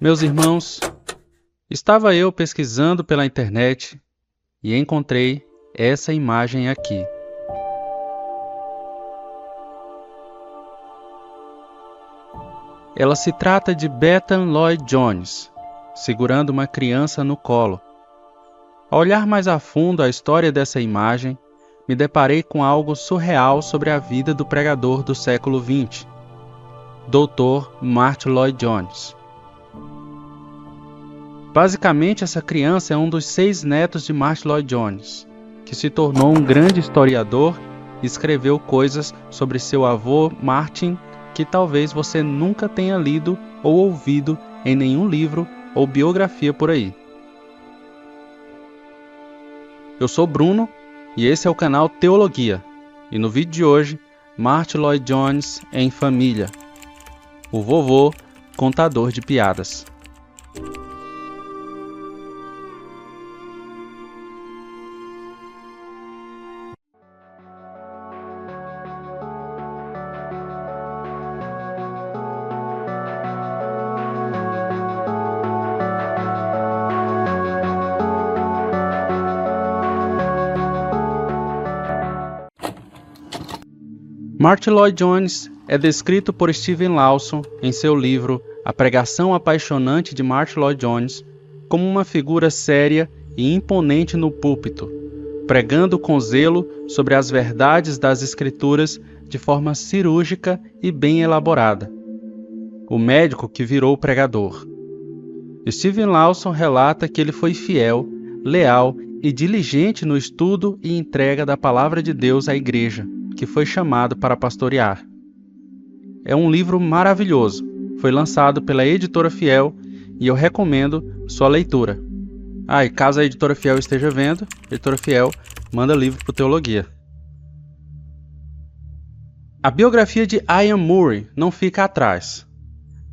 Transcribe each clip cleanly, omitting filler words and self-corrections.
Meus irmãos, estava eu pesquisando pela internet e encontrei essa imagem aqui. Ela se trata de Bethan Lloyd Jones, segurando uma criança no colo. Ao olhar mais a fundo a história dessa imagem, me deparei com algo surreal sobre a vida do pregador do século XX, Dr. Martyn Lloyd Jones. Basicamente, essa criança é um dos 6 netos de Martyn Lloyd Jones, que se tornou um grande historiador e escreveu coisas sobre seu avô Martyn que talvez você nunca tenha lido ou ouvido em nenhum livro ou biografia por aí. Eu sou Bruno e esse é o canal Teologia, e no vídeo de hoje, Martyn Lloyd Jones em família, o vovô contador de piadas. Martyn Lloyd Jones é descrito por Steven Lawson em seu livro A Pregação Apaixonante de Martyn Lloyd Jones como uma figura séria e imponente no púlpito, pregando com zelo sobre as verdades das Escrituras de forma cirúrgica e bem elaborada. O médico que virou pregador. Steven Lawson relata que ele foi fiel, leal e diligente no estudo e entrega da Palavra de Deus à igreja, que foi chamado para pastorear. É um livro maravilhoso, foi lançado pela Editora Fiel e eu recomendo sua leitura. E caso a Editora Fiel esteja vendo, Editora Fiel, manda livro para o Teologia. A biografia de Ian Murray não fica atrás.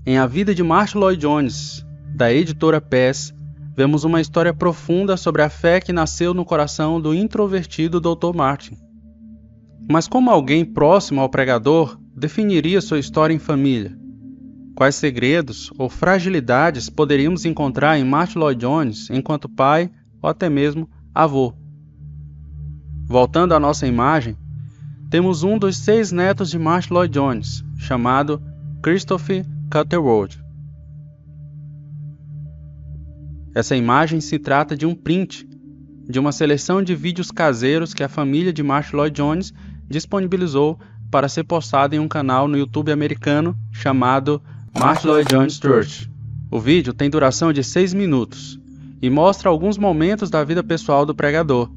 Em A Vida de Martyn Lloyd Jones, da Editora PES, vemos uma história profunda sobre a fé que nasceu no coração do introvertido Dr. Martyn. Mas como alguém próximo ao pregador definiria sua história em família? Quais segredos ou fragilidades poderíamos encontrar em Martyn Lloyd Jones enquanto pai ou até mesmo avô? Voltando à nossa imagem, temos um dos 6 netos de Martyn Lloyd Jones, chamado Christopher Catherwood. Essa imagem se trata de um print de uma seleção de vídeos caseiros que a família de Martyn Lloyd Jones disponibilizou para ser postado em um canal no YouTube americano chamado Martyn Lloyd Jones Church. O vídeo tem duração de 6 minutos e mostra alguns momentos da vida pessoal do pregador,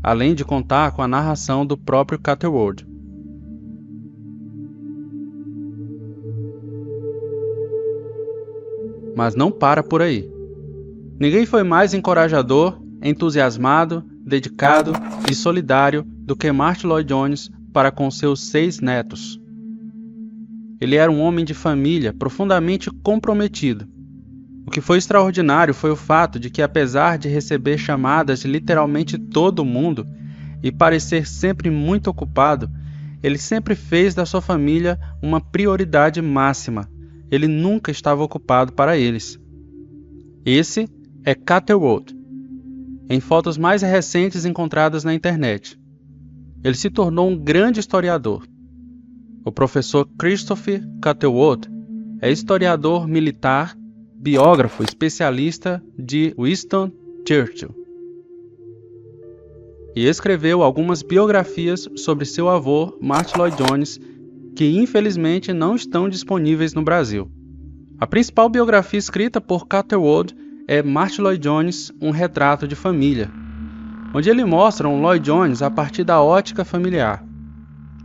além de contar com a narração do próprio Catherwood. Mas não para por aí. Ninguém foi mais encorajador, entusiasmado, dedicado e solidário do que Martyn Lloyd Jones para com seus 6 netos. Ele era um homem de família profundamente comprometido. O que foi extraordinário foi o fato de que, apesar de receber chamadas de literalmente todo mundo e parecer sempre muito ocupado, ele sempre fez da sua família uma prioridade máxima. Ele nunca estava ocupado para eles. Esse é Catherwood, em fotos mais recentes encontradas na internet. Ele se tornou um grande historiador. O professor Christopher Catherwood é historiador militar, biógrafo especialista de Winston Churchill. E escreveu algumas biografias sobre seu avô, Martyn Lloyd Jones, que infelizmente não estão disponíveis no Brasil. A principal biografia escrita por Catherwood é Martyn Lloyd Jones, um retrato de família, onde ele mostra um Lloyd Jones a partir da ótica familiar.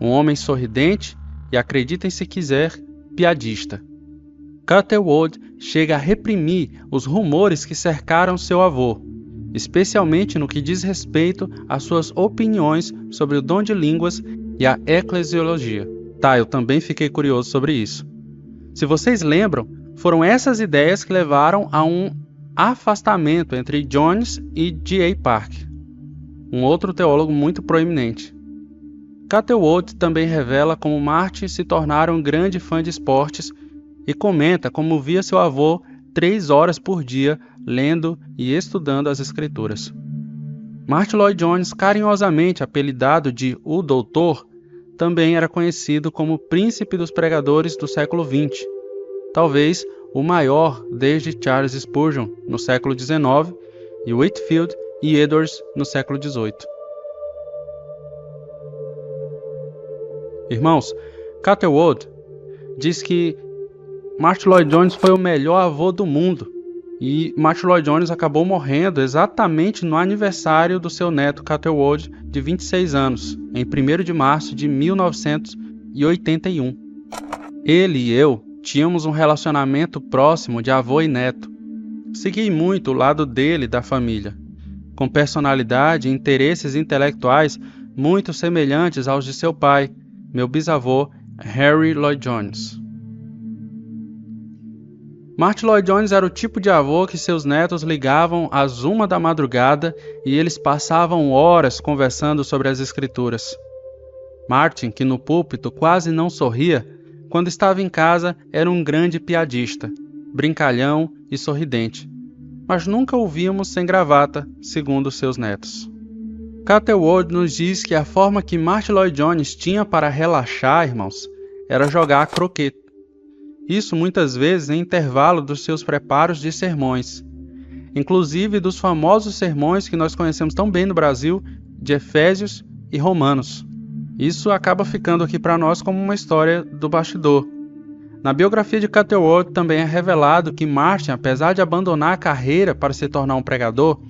Um homem sorridente e, acreditem se quiser, piadista. Catherwood chega a reprimir os rumores que cercaram seu avô, especialmente no que diz respeito às suas opiniões sobre o dom de línguas e a eclesiologia. Eu também fiquei curioso sobre isso. Se vocês lembram, foram essas ideias que levaram a um afastamento entre Jones e G.A. Park, um outro teólogo muito proeminente. Catherwood também revela como Martyn se tornara um grande fã de esportes e comenta como via seu avô 3 horas por dia lendo e estudando as Escrituras. Martyn Lloyd-Jones, carinhosamente apelidado de O Doutor, também era conhecido como príncipe dos pregadores do século XX, talvez o maior desde Charles Spurgeon, no século XIX, e Whitefield e Edwards, no século XVIII. Irmãos, Catherwood diz que Martyn Lloyd-Jones foi o melhor avô do mundo, e Martyn Lloyd-Jones acabou morrendo exatamente no aniversário do seu neto Catherwood, de 26 anos, em 1º de março de 1981. Ele e eu tínhamos um relacionamento próximo de avô e neto. Segui muito o lado dele da família, com personalidade e interesses intelectuais muito semelhantes aos de seu pai, meu bisavô Harry Lloyd-Jones. Martyn Lloyd-Jones era o tipo de avô que seus netos ligavam às 1 da madrugada e eles passavam horas conversando sobre as Escrituras. Martyn, que no púlpito quase não sorria, quando estava em casa era um grande piadista, brincalhão e sorridente, mas nunca o víamos sem gravata, segundo seus netos. Catherwood nos diz que a forma que Martyn Lloyd-Jones tinha para relaxar, irmãos, era jogar croquete. Isso muitas vezes em intervalo dos seus preparos de sermões, inclusive dos famosos sermões que nós conhecemos tão bem no Brasil, de Efésios e Romanos. Isso acaba ficando aqui para nós como uma história do bastidor. Na biografia de Catherwood também é revelado que Martyn, apesar de abandonar a carreira para se tornar um pregador,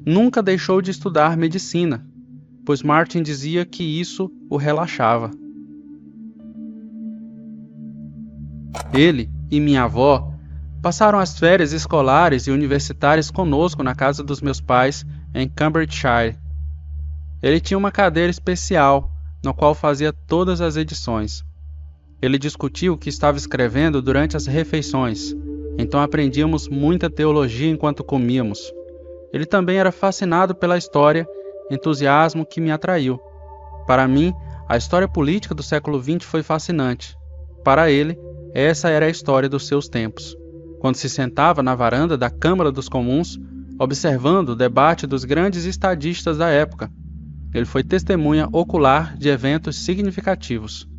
nunca deixou de estudar medicina, pois Martyn dizia que isso o relaxava. Ele e minha avó passaram as férias escolares e universitárias conosco na casa dos meus pais, em Cambridgeshire. Ele tinha uma cadeira especial, no qual fazia todas as edições. Ele discutia o que estava escrevendo durante as refeições, então aprendíamos muita teologia enquanto comíamos. Ele também era fascinado pela história, entusiasmo que me atraiu. Para mim, a história política do século XX foi fascinante. Para ele, essa era a história dos seus tempos, quando se sentava na varanda da Câmara dos Comuns, observando o debate dos grandes estadistas da época. Ele foi testemunha ocular de eventos significativos.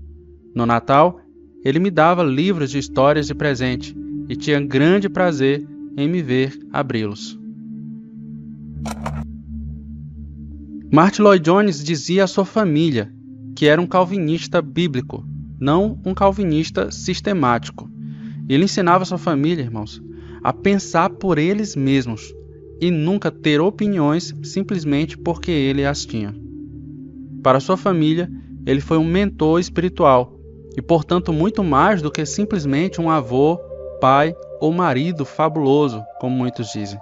No Natal, ele me dava livros de histórias de presente e tinha grande prazer em me ver abri-los. Martyn Lloyd-Jones dizia à sua família que era um calvinista bíblico, não um calvinista sistemático. Ele ensinava sua família, irmãos, a pensar por eles mesmos e nunca ter opiniões simplesmente porque ele as tinha. Para sua família, ele foi um mentor espiritual e, portanto, muito mais do que simplesmente um avô, pai ou marido fabuloso, como muitos dizem.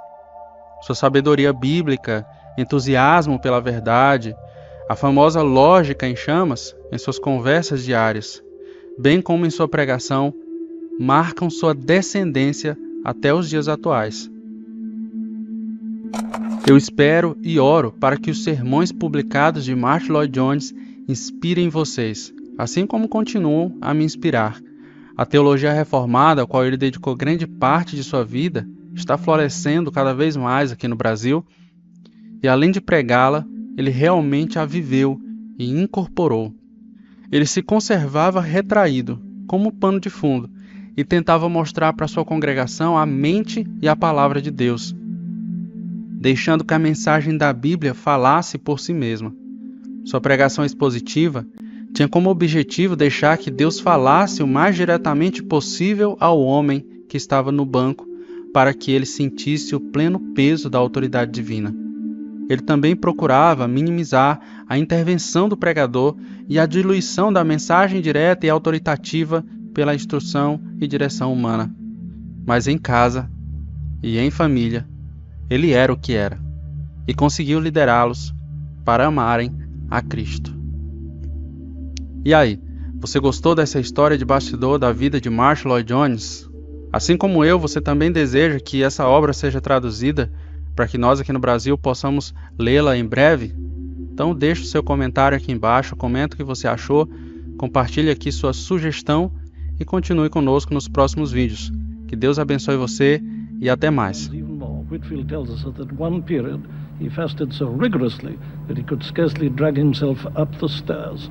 Sua sabedoria bíblica, entusiasmo pela verdade, a famosa lógica em chamas em suas conversas diárias, bem como em sua pregação, marcam sua descendência até os dias atuais. Eu espero e oro para que os sermões publicados de Martyn Lloyd-Jones inspirem vocês, assim como continuam a me inspirar. A teologia reformada, a qual ele dedicou grande parte de sua vida, está florescendo cada vez mais aqui no Brasil, e além de pregá-la, ele realmente a viveu e incorporou. Ele se conservava retraído, como pano de fundo, e tentava mostrar para sua congregação a mente e a palavra de Deus, deixando que a mensagem da Bíblia falasse por si mesma. Sua pregação expositiva tinha como objetivo deixar que Deus falasse o mais diretamente possível ao homem que estava no banco, para que ele sentisse o pleno peso da autoridade divina. Ele também procurava minimizar a intervenção do pregador e a diluição da mensagem direta e autoritativa pela instrução e direção humana. Mas em casa e em família, ele era o que era e conseguiu liderá-los para amarem a Cristo. E aí, você gostou dessa história de bastidor da vida de Martyn Lloyd-Jones? Assim como eu, você também deseja que essa obra seja traduzida para que nós aqui no Brasil possamos lê-la em breve? Então deixe o seu comentário aqui embaixo, comenta o que você achou, compartilhe aqui sua sugestão e continue conosco nos próximos vídeos. Que Deus abençoe você e até mais. Even more, Whitfield tells us that at one period he fasted so rigorously that he could scarcely drag himself up the stairs.